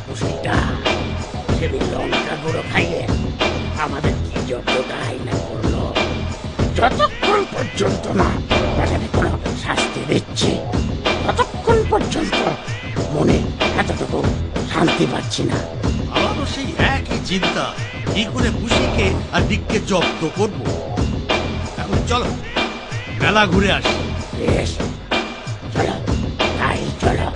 পুষিটা সেদিন লঙ্কা গুঁড়ো খাইয়ে আমাদের কি যোগ্যতাই না করলো। যতক্ষণ পর্যন্ত না তাদের কোনো শাস্তি দিচ্ছি ততক্ষণ পর্যন্ত মনে এতটুকু শান্তি পাচ্ছি না। আমারও সেই একই চিন্তা, কি করে পুষিকে আর ডিককে জব্দ করবো। এখন চলো মেলা ঘুরে আসি। বেশ, চলো তাই চলো।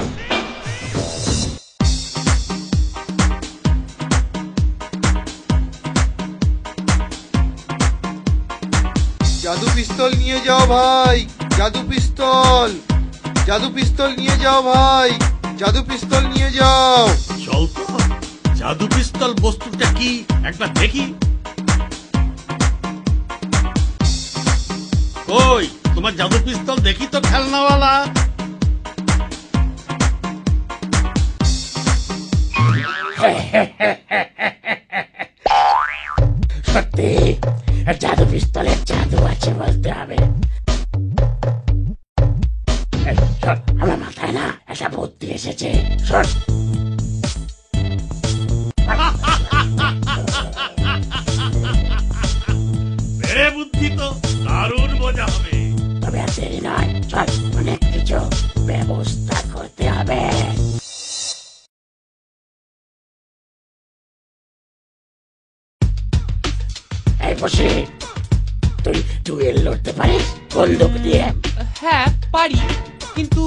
জাদু পিস্তল নিয়ে যাও ভাই, জাদু পিস্তল, জাদু পিস্তল নিয়ে যাও ভাই, জাদু পিস্তল নিয়ে যাও। চল তো, জাদু পিস্তল বস্তুটা কি একবার দেখি। কই তোমার জাদু পিস্তল দেখি তো খেলনাওয়ালা। সত্যি জাদু পিস্তলের জাদু আছে বলতে হবে। আমার মাথায় না একটা বুদ্ধি এসেছে, শোন। বুদ্ধি তো দারুণ মজা হবে। তবে আর দেরি নয়, চল অনেক কিছু ব্যবস্থা করতে হবে। এই বসে তুই ডুয়েল লড়তে পারিস বন্দুক দিয়ে? হ্যাঁ পারি, কিন্তু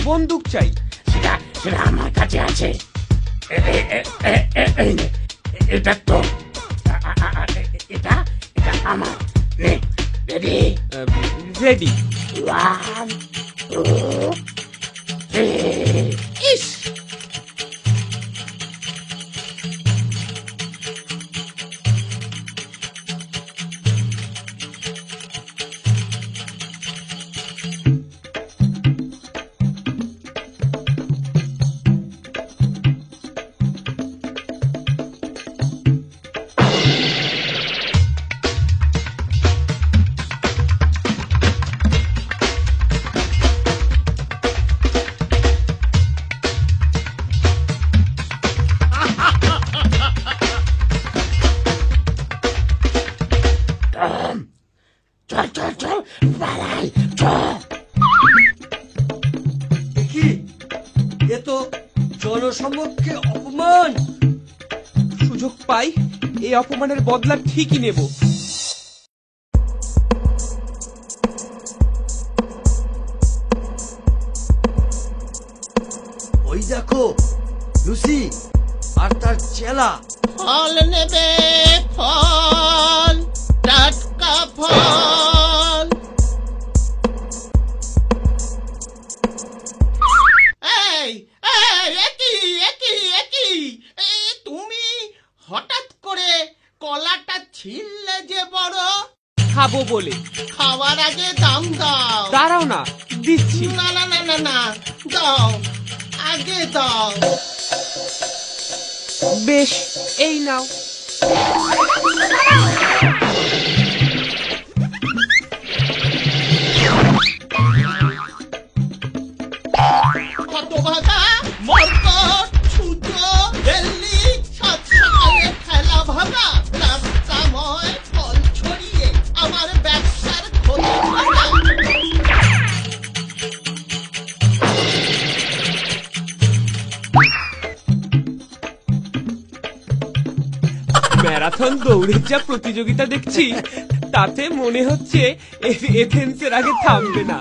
বন্দুক চাই। সেটা সেটা আমার কাছে আছে। এটা তো এটা এটা আমার। রেডি? রেডি। 1 2 3। ইস, চল চল চল পালাই, চল। কি এ তো জনসমক্ষে অপমান। সুযোগ পাই এই অপমানের বদলা ঠিকই নেব। ওই দেখো লুসি আর তার চেলা। ফল নেবে, ফল, টাটকা ফল। এই তুমি হঠাৎ করে কলাটা ছিললে যে বড়? খাবো বলে। খাওয়ার আগে দাম দাও। দাঁড়াও না, দিচ্ছি। না না না না না, দাও, আগে দাও। বেশ, এই নাও। হতভাগা, মরকট, ছুতো, বেল্লি, সাত সকালে খেলা ভাগা, রাস্তাময় ফল ছড়িয়ে আমার ব্যবসার ক্ষতি করা। ম্যারাথন দৌড়ের যা প্রতিযোগিতা দেখছি, তাতে মনে হচ্ছে এথেন্সের আগে থামবে না।